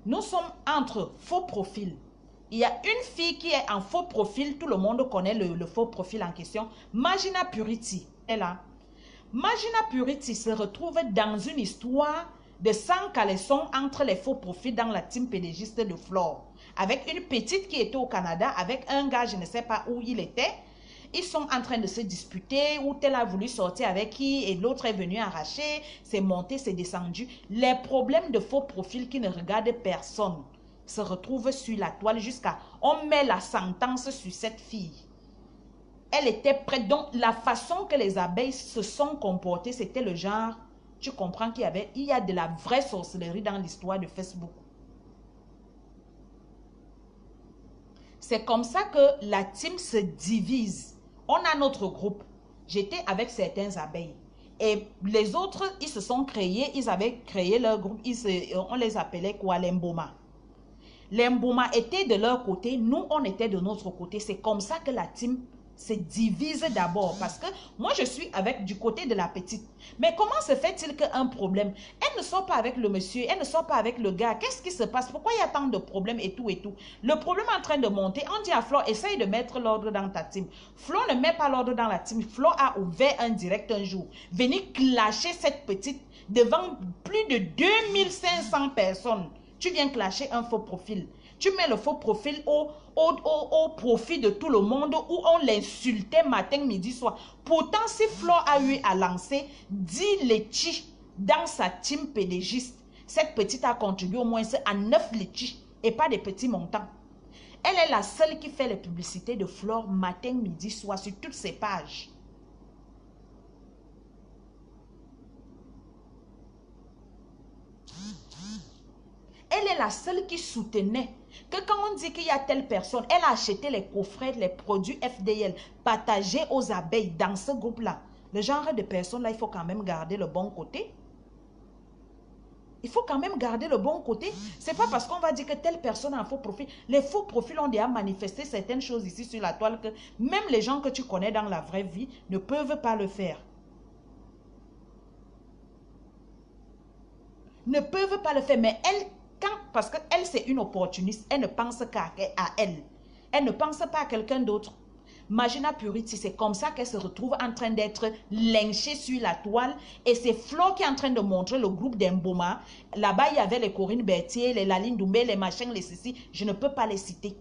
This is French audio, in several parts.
Nous sommes entre faux profils. Il y a une fille qui est en faux profil, tout le monde connaît le faux profil en question. Magina Purity est là. Magina Purity se retrouve dans une histoire de sang caleçon entre les faux profils dans la team pédégiste de Flore. Avec une petite qui était au Canada, avec un gars, je ne sais pas où il était. Ils sont en train de se disputer, où tel a voulu sortir avec qui et l'autre est venu arracher, c'est monté, c'est descendu. Les problèmes de faux profils qui ne regardent personne se retrouvent sur la toile jusqu'à... On met la sentence sur cette fille. Elle était prête. Donc, la façon que les abeilles se sont comportées, c'était le genre... Tu comprends il y a de la vraie sorcellerie dans l'histoire de Facebook. C'est comme ça que la team se divise. On a notre groupe. J'étais avec certains abeilles. Et les autres, ils se sont créés. Ils avaient créé leur groupe. On les appelait quoi? Les Mboma. Les Mboma étaient de leur côté. Nous, on était de notre côté. C'est comme ça que la team se divise d'abord. Parce que moi, je suis du côté de la petite. Mais comment se fait-il qu'un problème? Elle ne sort pas avec le monsieur. Elle ne sort pas avec le gars. Qu'est-ce qui se passe? Pourquoi il y a tant de problèmes et tout et tout? Le problème est en train de monter. On dit à Flore, essaye de mettre l'ordre dans ta team. Flore ne met pas l'ordre dans la team. Flore a ouvert un direct un jour. Venir clasher cette petite devant plus de 2500 personnes. Tu viens clasher un faux profil. Tu mets le faux profil au profit de tout le monde où on l'insultait matin, midi, soir. Pourtant, si Flore a eu à lancer 10 litchis dans sa team pédégiste, cette petite a contribué au moins à 9 litchis et pas des petits montants. Elle est la seule qui fait les publicités de Flore matin, midi, soir sur toutes ses pages. Elle est la seule qui soutenait que quand on dit qu'il y a telle personne, elle a acheté les coffrets, les produits FDL partagés aux abeilles dans ce groupe-là. Le genre de personne-là, il faut quand même garder le bon côté. Il faut quand même garder le bon côté. Ce n'est pas parce qu'on va dire que telle personne a un faux profil. Les faux profils ont déjà manifesté certaines choses ici sur la toile que même les gens que tu connais dans la vraie vie ne peuvent pas le faire. Ne peuvent pas le faire, mais elle... Parce qu'elle, c'est une opportuniste. Elle ne pense qu'à elle. Elle ne pense pas à quelqu'un d'autre. Magina Purity, c'est comme ça qu'elle se retrouve en train d'être lynchée sur la toile. Et c'est Flore qui est en train de montrer le groupe d'Mboma. Là-bas, il y avait les Corinne Berthier, les Laline Doumbé, les machins, les ceci. Je ne peux pas les citer.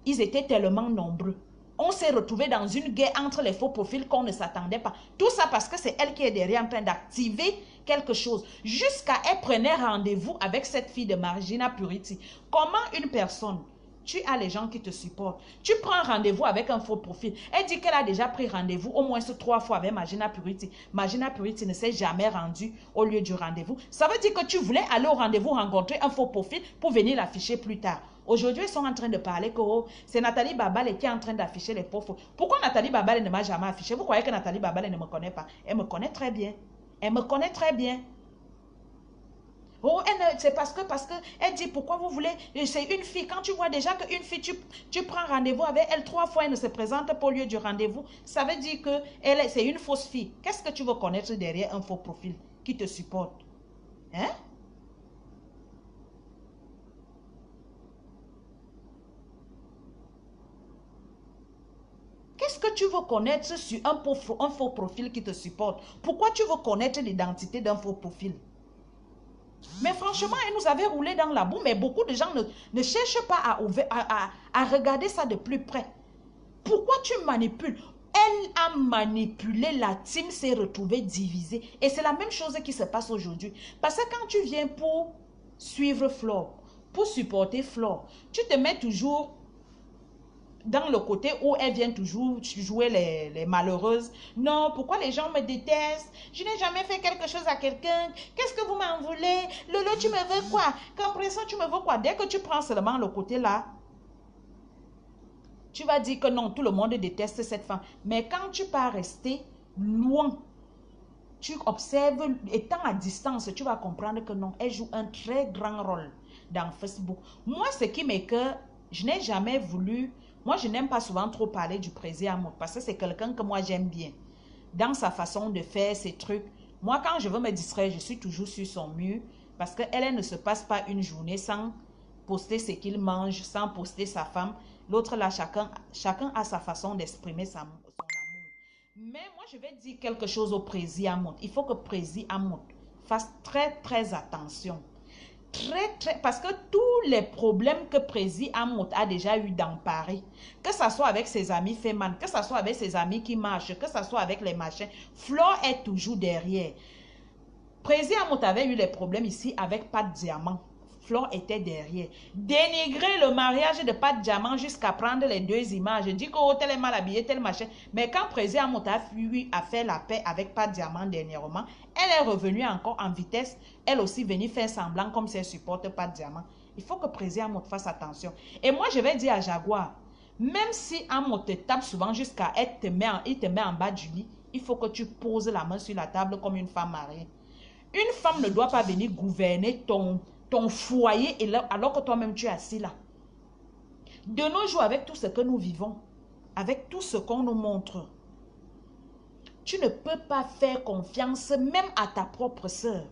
Ils étaient tellement nombreux. On s'est retrouvé dans une guerre entre les faux profils qu'on ne s'attendait pas. Tout ça parce que c'est elle qui est derrière en train d'activer quelque chose. Jusqu'à elle prenait rendez-vous avec cette fille de Magina Purity. Comment une personne, tu as les gens qui te supportent, tu prends rendez-vous avec un faux profil. Elle dit qu'elle a déjà pris rendez-vous au moins 3 fois avec Magina Purity. Magina Purity ne s'est jamais rendue au lieu du rendez-vous. Ça veut dire que tu voulais aller au rendez-vous rencontrer un faux profil pour venir l'afficher plus tard. Aujourd'hui, ils sont en train de parler que c'est Nathalie Babale qui est en train d'afficher les faux. Pourquoi Nathalie Babale ne m'a jamais affiché? Vous croyez que Nathalie Babale ne me connaît pas? Elle me connaît très bien. Elle me connaît très bien. Oh, c'est parce que elle dit pourquoi vous voulez, c'est une fille. Quand tu vois déjà qu'une fille, tu prends rendez-vous avec elle 3 fois, elle ne se présente pas au lieu du rendez-vous, ça veut dire que c'est une fausse fille. Qu'est-ce que tu veux connaître derrière un faux profil qui te supporte? Hein? Qu'est-ce que tu veux connaître sur un faux profil qui te supporte? Pourquoi tu veux connaître l'identité d'un faux profil? Mais franchement, elle nous avait roulé dans la boue, mais beaucoup de gens ne cherchent pas à regarder ça de plus près. Pourquoi tu manipules? Elle a manipulé, la team s'est retrouvée divisée. Et c'est la même chose qui se passe aujourd'hui. Parce que quand tu viens pour suivre Flore, pour supporter Flore, tu te mets toujours dans le côté où elle vient toujours jouer les malheureuses. Non, pourquoi les gens me détestent? Je n'ai jamais fait quelque chose à quelqu'un. Qu'est-ce que vous m'en voulez? Lolo, tu me veux quoi? Compression, tu me veux quoi? Dès que tu prends seulement le côté là, tu vas dire que non, tout le monde déteste cette femme. Mais quand tu pars rester loin, tu observes, étant à distance, tu vas comprendre que non, elle joue un très grand rôle dans Facebook. Moi, ce qui m'écoeure, je n'ai jamais voulu... Moi, je n'aime pas souvent trop parler du président Amour parce que c'est quelqu'un que moi, j'aime bien. Dans sa façon de faire ses trucs. Moi, quand je veux me distraire, je suis toujours sur son mur. Parce qu'elle elle ne se passe pas une journée sans poster ce qu'il mange, sans poster sa femme. L'autre là, chacun a sa façon d'exprimer son amour. Mais moi, je vais dire quelque chose au président Amout. Il faut que le président Amout fasse très attention. Parce que tous les problèmes que président Amout a déjà eu dans Paris, que ce soit avec ses amis Feman, que ce soit avec ses amis qui marchent, que ce soit avec les machins, Flore est toujours derrière. Président Amout avait eu les problèmes ici avec Pat Diamant. Flore était derrière. Dénigrer le mariage de Pat Diamant jusqu'à prendre les deux images. Je dis que oh, tel est mal habillé, tel machin. Mais quand président Amout a fui, a fait la paix avec Pat Diamant dernièrement, elle est revenue encore en vitesse. Elle aussi venue faire semblant comme si elle supporte Pat Diamant. Il faut que président Amout fasse attention. Et moi, je vais dire à Jaguar, même si Amout te tape souvent jusqu'à il te met en bas du lit, il faut que tu poses la main sur la table comme une femme mariée. Une femme ne doit pas venir gouverner ton foyer alors que toi-même tu es assis là. De nos jours, avec tout ce que nous vivons, avec tout ce qu'on nous montre, tu ne peux pas faire confiance même à ta propre sœur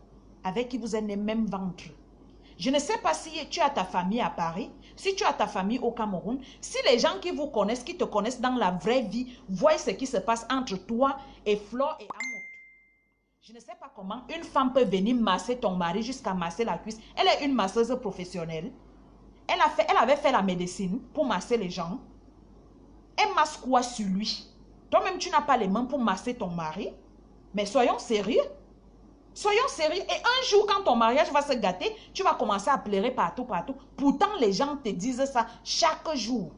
avec qui vous êtes les mêmes ventres. Je ne sais pas si tu as ta famille à Paris, si tu as ta famille au Cameroun, si les gens qui vous connaissent, qui te connaissent dans la vraie vie, voient ce qui se passe entre toi et Flore et Amout. Je ne sais pas comment une femme peut venir masser ton mari jusqu'à masser la cuisse. Elle est une masseuse professionnelle. Elle avait fait la médecine pour masser les gens. Elle masse quoi sur lui? Toi-même, tu n'as pas les mains pour masser ton mari. Mais soyons sérieux. Soyons sérieux. Et un jour, quand ton mariage va se gâter, tu vas commencer à pleurer partout. Pourtant, les gens te disent ça chaque jour.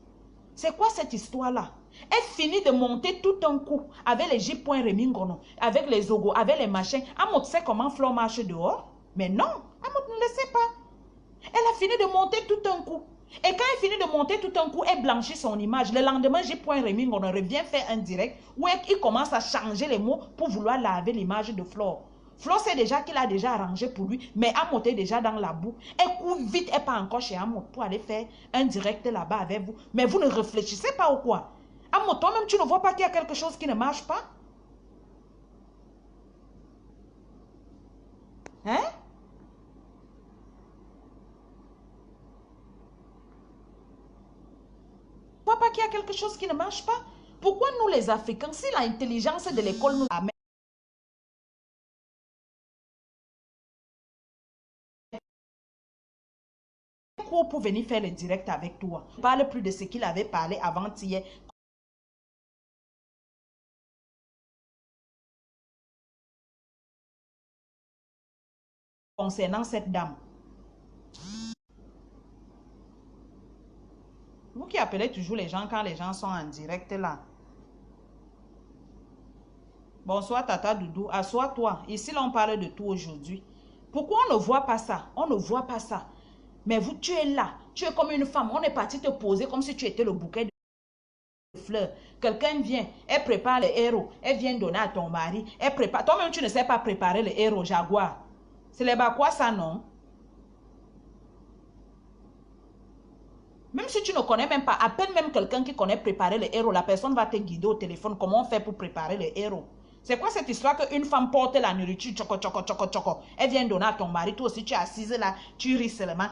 C'est quoi cette histoire-là? Elle finit de monter tout un coup avec les J-Point Remingono, avec les Ogo, avec les machins. Amout sait comment Flore marche dehors? Mais non, Amout ne le sait pas. Elle a fini de monter tout un coup. Et quand elle finit de monter tout un coup, elle blanchit son image. Le lendemain, J-Point Remingono revient faire un direct où il commence à changer les mots pour vouloir laver l'image de Flore. Flore sait déjà qu'il a déjà arrangé pour lui, mais Amout est déjà dans la boue. Elle court vite, elle part encore chez Amout pour aller faire un direct là-bas avec vous. Mais vous ne réfléchissez pas ou quoi? Amout, toi-même, tu ne vois pas qu'il y a quelque chose qui ne marche pas? Hein? Tu ne vois pas qu'il y a quelque chose qui ne marche pas? Pourquoi nous les Africains, si l'intelligence de l'école nous amène pour venir faire le direct avec toi, ne parle plus de ce qu'il avait parlé avant-hier concernant cette dame. Vous qui appelez toujours les gens quand les gens sont en direct là. Bonsoir Tata Doudou, assois-toi. Ici là on parle de tout aujourd'hui. Pourquoi on ne voit pas ça? On ne voit pas ça. Mais vous, tu es là. Tu es comme une femme. On est parti te poser comme si tu étais le bouquet de fleurs. Quelqu'un vient, elle prépare le héros. Elle vient donner à ton mari. Elle prépare. Toi-même, tu ne sais pas préparer le héros, Jaguar. C'est les bas quoi ça, non? Même si tu ne connais même pas, à peine même quelqu'un qui connaît préparer le héros, la personne va te guider au téléphone comment on fait pour préparer le héros. C'est quoi cette histoire qu'une femme porte la nourriture, choco, choco, choco, choco. Elle vient donner à ton mari, toi aussi tu es assise là, tu ris seulement.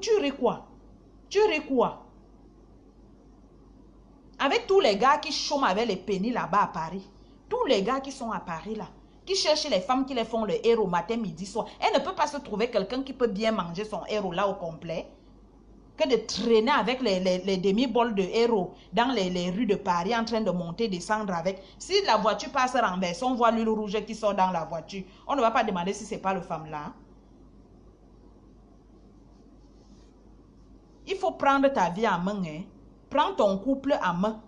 Tu ris quoi? Tu ris quoi? Avec tous les gars qui chôment avec les pénis là-bas à Paris, tous les gars qui sont à Paris là, qui cherchent les femmes qui les font le héros matin, midi, soir, elle ne peut pas se trouver quelqu'un qui peut bien manger son héros là au complet, que de traîner avec les demi-bols de héros dans les rues de Paris en train de monter, descendre avec. Si la voiture passe renversée, on voit l'huile rouge qui sort dans la voiture. On ne va pas demander si ce n'est pas le femme là. Il faut prendre ta vie en main. Hein. Prends ton couple en main.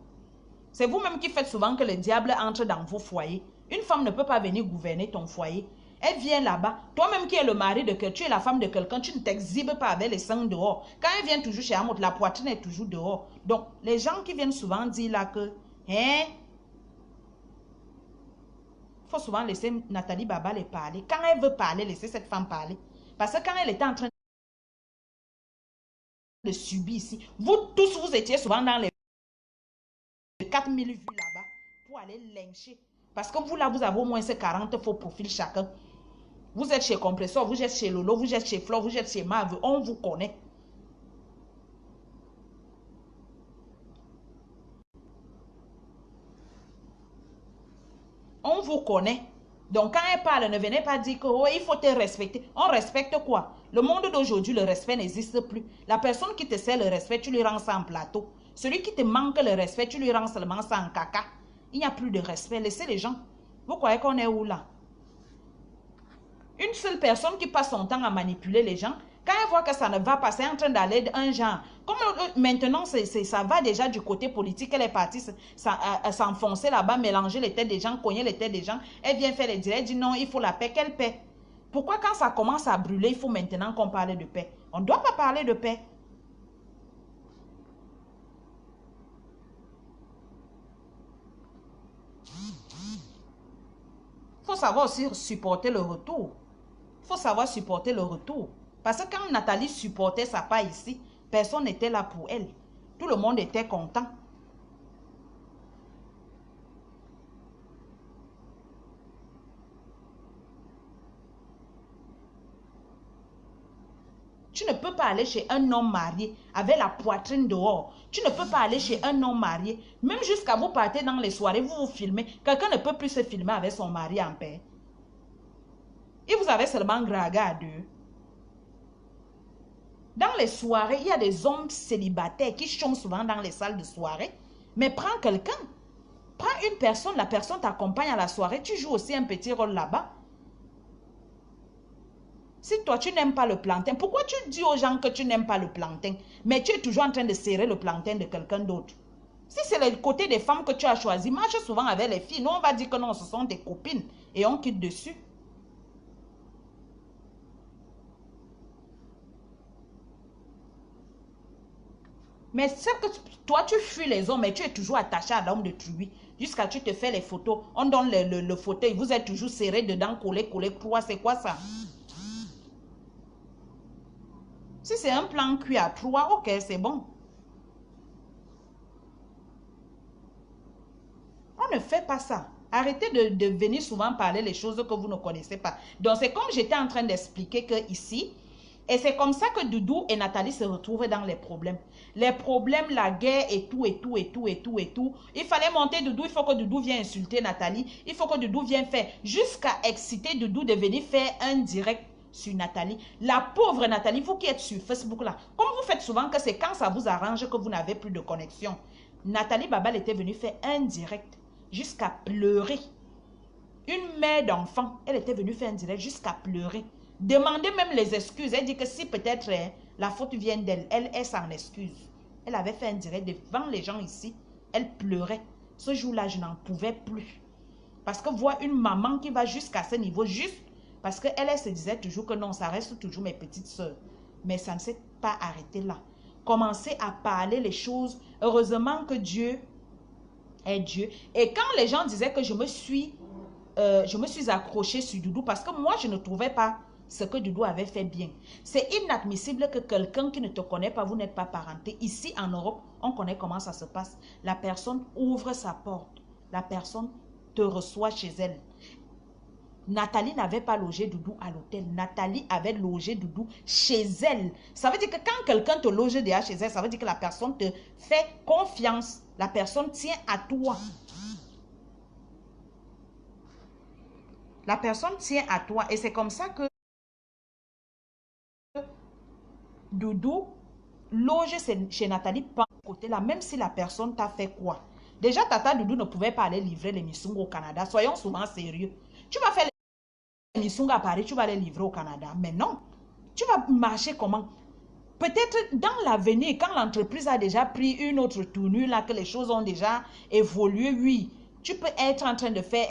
C'est vous-même qui faites souvent que le diable entre dans vos foyers. Une femme ne peut pas venir gouverner ton foyer. Elle vient là-bas. Toi-même qui es le mari de quelqu'un, tu es la femme de quelqu'un, tu ne t'exhibes pas avec les seins dehors. Quand elle vient toujours chez Amout, la poitrine est toujours dehors. Donc, les gens qui viennent souvent dire là que, hein, il faut souvent laisser Nathalie Baba les parler. Quand elle veut parler, laissez cette femme parler. Parce que quand elle était en train de subir ici, vous tous, vous étiez souvent dans les 4000 vues là-bas pour aller lyncher. Parce que vous là, vous avez au moins ces 40 faux profils chacun. Vous êtes chez Compressor, vous êtes chez Lolo, vous êtes chez Flore, vous êtes chez Mave. On vous connaît. On vous connaît. Donc, quand elle parle, ne venez pas dire que oh, il faut te respecter. On respecte quoi? Le monde d'aujourd'hui, le respect n'existe plus. La personne qui te sert le respect, tu lui rends ça en plateau. Celui qui te manque le respect, tu lui rends seulement ça en caca. Il n'y a plus de respect. Laissez les gens. Vous croyez qu'on est où là? Une seule personne qui passe son temps à manipuler les gens, quand elle voit que ça ne va pas, c'est en train d'aller d'un genre. Comme maintenant, ça va déjà du côté politique, elle est partie s'enfoncer là-bas, mélanger les têtes des gens, cogner les têtes des gens. Elle vient faire les directs, elle dit non, il faut la paix, quelle paix? Pourquoi quand ça commence à brûler, il faut maintenant qu'on parle de paix? On ne doit pas parler de paix. Il faut savoir aussi supporter le retour. Il faut savoir supporter le retour. Parce que quand Nathalie supportait sa part ici, personne n'était là pour elle. Tout le monde était content. Tu ne peux pas aller chez un homme marié avec la poitrine dehors. Tu ne peux pas aller chez un homme marié. Même jusqu'à vous partez dans les soirées, vous vous filmez. Quelqu'un ne peut plus se filmer avec son mari en paix. Et vous avez seulement Graga à deux. Dans les soirées, il y a des hommes célibataires qui chantent souvent dans les salles de soirée. Mais prends quelqu'un. Prends une personne, la personne t'accompagne à la soirée. Tu joues aussi un petit rôle là-bas. Si toi, tu n'aimes pas le plantain, pourquoi tu dis aux gens que tu n'aimes pas le plantain, mais tu es toujours en train de serrer le plantain de quelqu'un d'autre? Si c'est le côté des femmes que tu as choisi, marche souvent avec les filles. Nous, on va dire que non, ce sont des copines et on quitte dessus. Mais c'est que toi, tu fuis les hommes et tu es toujours attaché à l'homme de truie. Jusqu'à ce que tu te fais les photos. On donne le fauteuil. Vous êtes toujours serré dedans, collé. Quoi, c'est quoi ça? Si c'est un plan cuit à 3, ok, c'est bon. On ne fait pas ça. Arrêtez de venir souvent parler les choses que vous ne connaissez pas. Donc, c'est comme j'étais en train d'expliquer que ici, et c'est comme ça que Doudou et Nathalie se retrouvent dans les problèmes. Les problèmes, la guerre et tout, et tout, et tout, et tout, et tout. Il fallait monter Doudou, il faut que Doudou vienne insulter Nathalie. Il faut que Doudou vienne faire, jusqu'à exciter Doudou de venir faire un direct sur Nathalie. La pauvre Nathalie, vous qui êtes sur Facebook là, comme vous faites souvent que c'est quand ça vous arrange que vous n'avez plus de connexion. Nathalie Babal était venue faire un direct jusqu'à pleurer. Une mère d'enfant, elle était venue faire un direct jusqu'à pleurer. Demander même les excuses. Elle dit que si peut-être la faute vient d'elle, elle s'en excuse. Elle avait fait un direct devant les gens ici. Elle pleurait. Ce jour-là, je n'en pouvais plus. Parce que voir une maman qui va jusqu'à ce niveau, juste parce qu'elle elle se disait toujours que non, ça reste toujours mes petites soeurs. Mais ça ne s'est pas arrêté là. Commencez à parler les choses. Heureusement que Dieu est Dieu. Et quand les gens disaient que je me suis accrochée sur Doudou parce que moi, je ne trouvais pas ce que Doudou avait fait bien. C'est inadmissible que quelqu'un qui ne te connaît pas, vous n'êtes pas parenté. Ici, en Europe, on connaît comment ça se passe. La personne ouvre sa porte. La personne te reçoit chez elle. Nathalie n'avait pas logé Doudou à l'hôtel. Nathalie avait logé Doudou chez elle. Ça veut dire que quand quelqu'un te loge déjà chez elle, ça veut dire que la personne te fait confiance. La personne tient à toi. La personne tient à toi. Et c'est comme ça que Doudou loge chez Nathalie par côté là, même si la personne t'a fait quoi. Déjà, Tata Doudou ne pouvait pas aller livrer les Missunga au Canada. Soyons souvent sérieux. Tu vas faire les Missunga à Paris, tu vas les livrer au Canada. Mais non. Tu vas marcher comment? Peut-être dans l'avenir, quand l'entreprise a déjà pris une autre tournure, là, que les choses ont déjà évolué, oui. Tu peux être en train de faire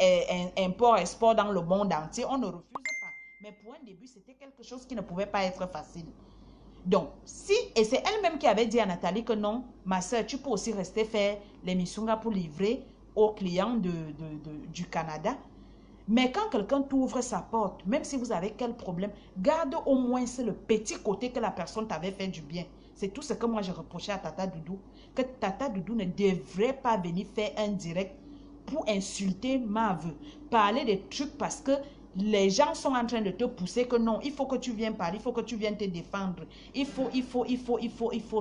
import-export dans le monde entier. On ne refuse pas. Mais pour un début, c'était quelque chose qui ne pouvait pas être facile. Donc, et c'est elle-même qui avait dit à Nathalie que non, ma soeur, tu peux aussi rester faire les Missunga pour livrer aux clients du Canada. Mais quand quelqu'un t'ouvre sa porte, même si vous avez quel problème, garde au moins le petit côté que la personne t'avait fait du bien. C'est tout ce que moi je reprochais à Tata Doudou. Que Tata Doudou ne devrait pas venir faire un direct pour insulter Mave. Parler des trucs parce que les gens sont en train de te pousser que non, il faut que tu viennes parler, il faut que tu viennes te défendre. Il faut,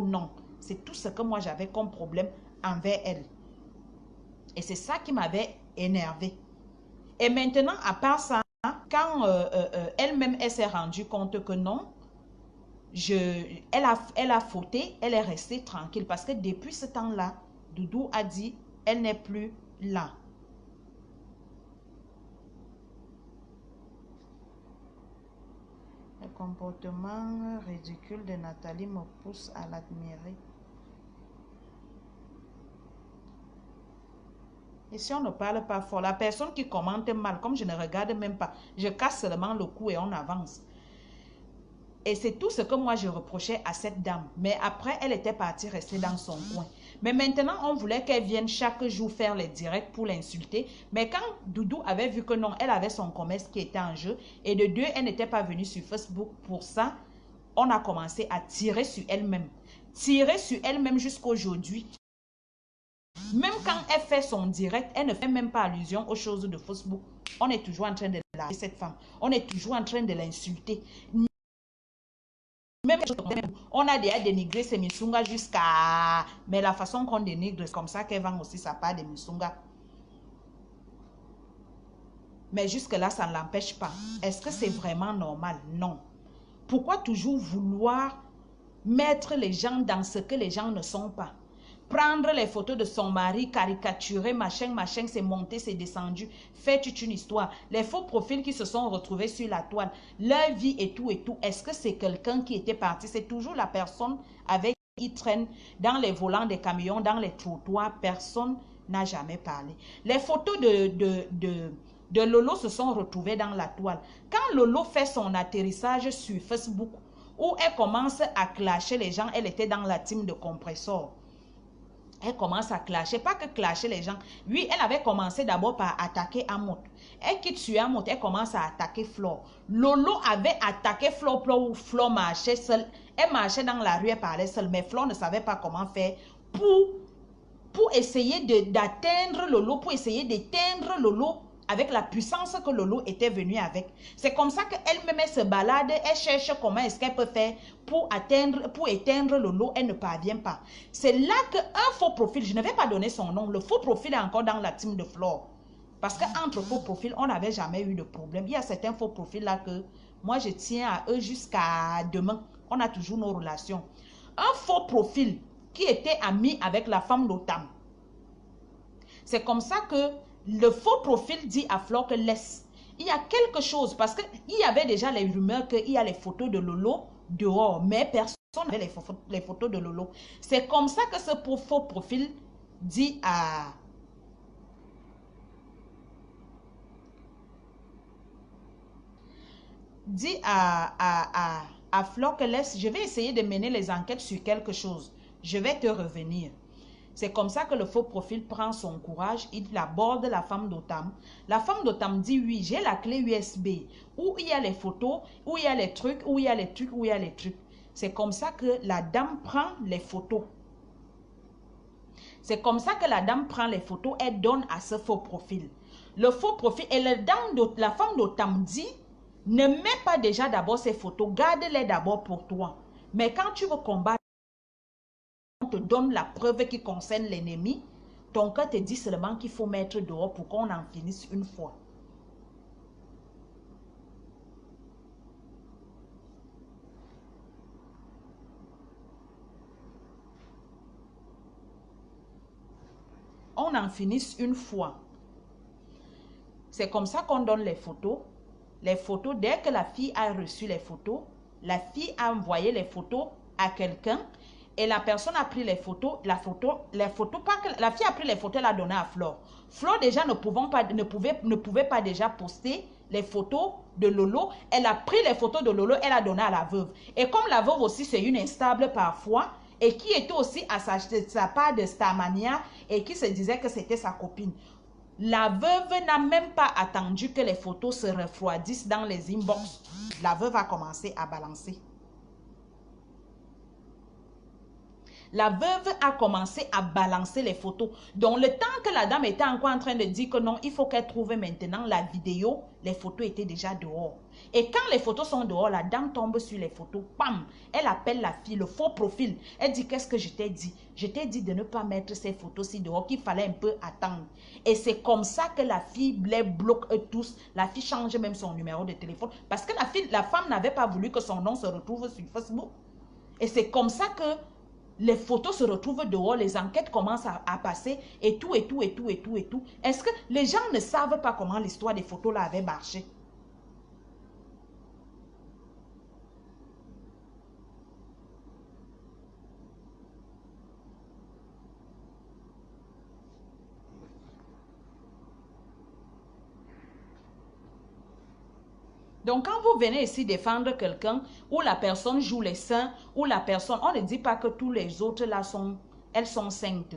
non. C'est tout ce que moi j'avais comme problème envers elle. Et c'est ça qui m'avait énervé. Et maintenant, à part ça, quand elle-même, elle s'est rendue compte que non, elle a fauté, elle est restée tranquille. Parce que depuis ce temps-là, Doudou a dit, elle n'est plus là. Le comportement ridicule de Nathalie me pousse à l'admirer. Et si on ne parle pas fort, la personne qui commente mal, comme je ne regarde même pas, je casse seulement le cou et on avance. Et c'est tout ce que moi je reprochais à cette dame. Mais après, elle était partie rester dans son coin. Mais maintenant, on voulait qu'elle vienne chaque jour faire les directs pour l'insulter. Mais quand Doudou avait vu que non, elle avait son commerce qui était en jeu. Et de deux, elle n'était pas venue sur Facebook pour ça. On a commencé à tirer sur elle-même. Tirer sur elle-même jusqu'à aujourd'hui. Même quand elle fait son direct, elle ne fait même pas allusion aux choses de Facebook. On est toujours en train de la cette femme. On est toujours en train de l'insulter. Même on a déjà dénigré ces Missunga jusqu'à... Mais la façon qu'on dénigre, c'est comme ça qu'elle vend aussi sa part de Missunga. Mais jusque-là, ça ne l'empêche pas. Est-ce que c'est vraiment normal? Non. Pourquoi toujours vouloir mettre les gens dans ce que les gens ne sont pas? Prendre les photos de son mari, caricaturer, machin, c'est monté, c'est descendu. Faire toute une histoire. Les faux profils qui se sont retrouvés sur la toile. Leur vie et tout. Est-ce que c'est quelqu'un qui était parti? C'est toujours la personne avec qui traîne dans les volants des camions, dans les trottoirs. Personne n'a jamais parlé. Les photos de Lolo se sont retrouvées dans la toile. Quand Lolo fait son atterrissage sur Facebook, où elle commence à clasher les gens, elle était dans la team de compresseur. Elle commence à clasher, pas que clasher les gens. Oui, elle avait commencé d'abord par attaquer Amot. Elle quitte sur Amot, elle commence à attaquer Flore. Lolo avait attaqué Flore où Flore marchait seule. Elle marchait dans la rue, elle parlait seule, mais Flore ne savait pas comment faire pour essayer d'atteindre Lolo, pour essayer d'éteindre Lolo avec la puissance que Lolo était venu avec. C'est comme ça qu'elle-même se balade, elle cherche comment est-ce qu'elle peut faire pour éteindre Lolo, elle ne parvient pas. C'est là qu'un faux profil, je ne vais pas donner son nom, le faux profil est encore dans la team de Flore. Parce qu'entre faux profils, on n'avait jamais eu de problème. Il y a certains faux profils là que moi je tiens à eux jusqu'à demain. On a toujours nos relations. Un faux profil qui était ami avec la femme d'Otam. C'est comme ça que le faux profil dit à Flore que laisse. Il y a quelque chose, parce qu'il y avait déjà les rumeurs qu'il y a les photos de Lolo dehors, mais personne n'avait les photos de Lolo. C'est comme ça que ce faux profil dit à Flore que laisse, je vais essayer de mener les enquêtes sur quelque chose. Je vais te revenir. C'est comme ça que le faux profil prend son courage, il aborde la femme d'Otam. La femme d'Otam dit oui, j'ai la clé USB, où il y a les photos, où il y a les trucs, où il y a les trucs, où il y a les trucs. C'est comme ça que la dame prend les photos. C'est comme ça que la dame prend les photos et donne à ce faux profil. Le faux profil, et la femme d'Otam dit, ne mets pas déjà d'abord ces photos, garde-les d'abord pour toi. Mais quand tu veux combattre, on te donne la preuve qui concerne l'ennemi, ton cœur te dit seulement qu'il faut mettre dehors pour qu'on en finisse une fois. On en finisse une fois. C'est comme ça qu'on donne les photos. Les photos, dès que la fille a reçu les photos, la fille a envoyé les photos à quelqu'un. Et la personne a pris les photos, la fille a pris les photos, elle a donné à Flore. Flore déjà ne pouvait pas déjà poster les photos de Lolo. Elle a pris les photos de Lolo, elle a donné à la veuve. Et comme la veuve aussi c'est une instable parfois, et qui était aussi à sa part de Starmania, et qui se disait que c'était sa copine. La veuve n'a même pas attendu que les photos se refroidissent dans les inbox. La veuve a commencé à balancer. La veuve a commencé à balancer les photos. Donc, le temps que la dame était encore en train de dire que non, il faut qu'elle trouve maintenant la vidéo, les photos étaient déjà dehors. Et quand les photos sont dehors, la dame tombe sur les photos, pam, elle appelle la fille, le faux profil. Elle dit, qu'est-ce que je t'ai dit? Je t'ai dit de ne pas mettre ces photos-ci dehors, qu'il fallait un peu attendre. Et c'est comme ça que la fille les bloque eux tous. La fille change même son numéro de téléphone. Parce que la femme n'avait pas voulu que son nom se retrouve sur Facebook. Et c'est comme ça que les photos se retrouvent dehors, les enquêtes commencent à passer et tout, et tout, et tout, et tout, et tout. Est-ce que les gens ne savent pas comment l'histoire des photos là avait marché? Donc, quand vous venez ici défendre quelqu'un, où la personne joue les saints, où la personne, on ne dit pas que tous les autres là elles sont saintes.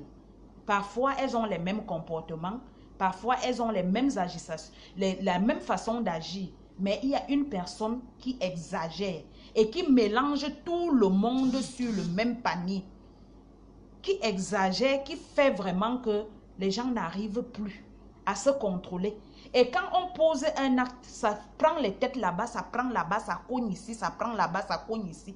Parfois, elles ont les mêmes comportements. Parfois, elles ont les mêmes agissations, la même façon d'agir. Mais il y a une personne qui exagère et qui mélange tout le monde sur le même panier. Qui exagère, qui fait vraiment que les gens n'arrivent plus à se contrôler. Et quand on pose un acte, ça prend les têtes là-bas, ça prend là-bas, ça cogne ici, ça prend là-bas, ça cogne ici.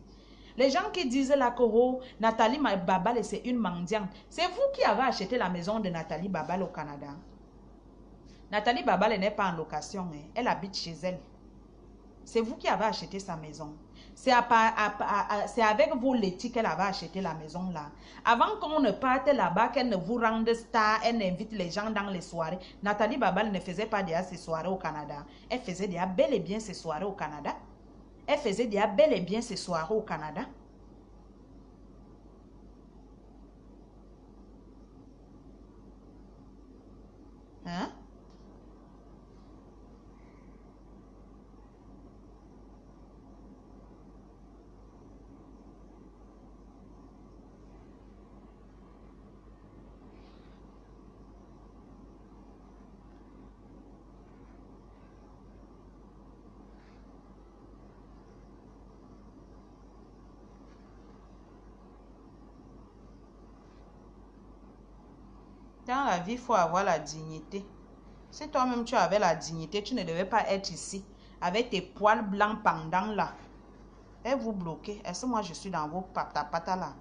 Les gens qui disent là que oh, Nathalie Babal, c'est une mendiante. C'est vous qui avez acheté la maison de Nathalie Babal au Canada. Nathalie Babal n'est pas en location, hein. Elle habite chez elle. C'est vous qui avez acheté sa maison. C'est avec vos laitiers qu'elle avait acheté la maison là. Avant qu'on ne parte là-bas, qu'elle ne vous rende star, elle invite les gens dans les soirées. Nathalie Babal ne faisait pas déjà ses soirées au Canada. Elle faisait déjà bel et bien ses soirées au Canada. Elle faisait déjà bel et bien ses soirées au Canada. Hein? Dans la vie, il faut avoir la dignité. Si toi-même tu avais la dignité, tu ne devais pas être ici avec tes poils blancs pendant là. Et vous bloquez. Est-ce que moi je suis dans vos pata là?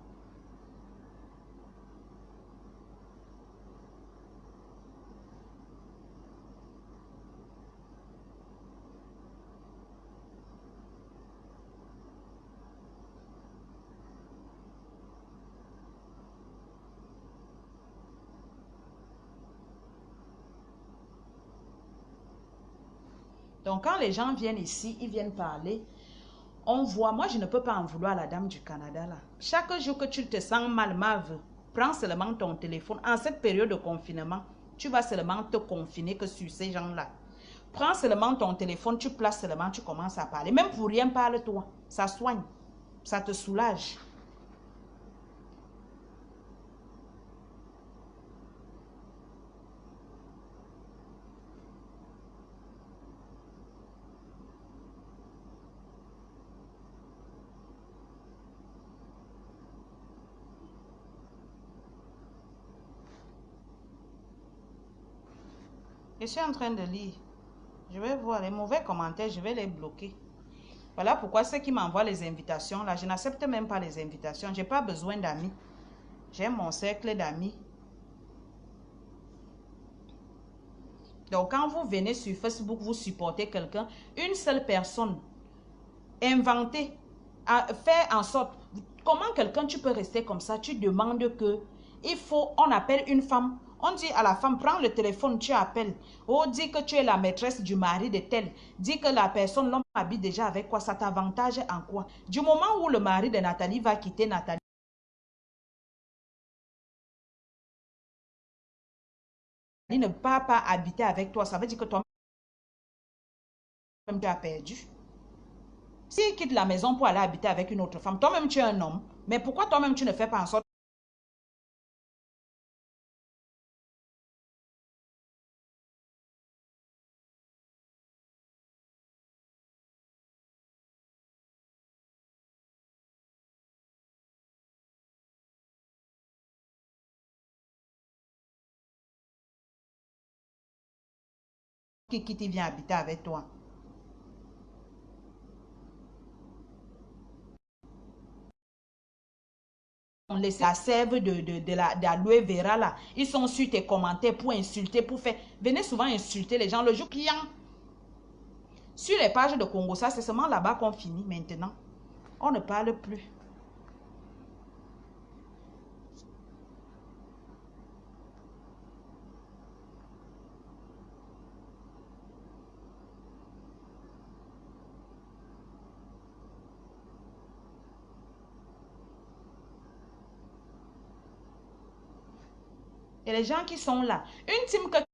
Donc quand les gens viennent ici, ils viennent parler. On voit, moi je ne peux pas en vouloir à la dame du Canada là. Chaque jour que tu te sens mal, Mave, prends seulement ton téléphone. En cette période de confinement, tu vas seulement te confiner que sur ces gens-là. Prends seulement ton téléphone, tu places seulement, tu commences à parler. Même pour rien, parle-toi. Ça soigne. Ça te soulage. Je suis en train de lire. Je vais voir les mauvais commentaires, je vais les bloquer. Voilà pourquoi ceux qui m'envoient les invitations, là, je n'accepte même pas les invitations. Je n'ai pas besoin d'amis. J'ai mon cercle d'amis. Donc, quand vous venez sur Facebook, vous supportez quelqu'un, une seule personne, inventez, faire en sorte, comment quelqu'un tu peux rester comme ça, tu demandes que, il faut, on appelle une femme, on dit à la femme, prends le téléphone, tu appelles, oh, dis que tu es la maîtresse du mari de tel, dis que la personne, l'homme habite déjà avec quoi, ça t'avantage en quoi? Du moment où le mari de Nathalie va quitter Nathalie, il ne va pas habiter avec toi, ça veut dire que toi-même tu as perdu. S'il quitte la maison pour aller habiter avec une autre femme, toi-même tu es un homme, mais pourquoi toi-même tu ne fais pas en sorte qui quitte, il vient habiter avec toi. On laisse la sève de l'aloe vera là. Ils sont sur tes commentaires pour insulter, pour faire. Venez souvent insulter les gens le jour client. Sur les pages de Congo, ça c'est seulement là-bas qu'on finit maintenant. On ne parle plus. Et les gens qui sont là, une team que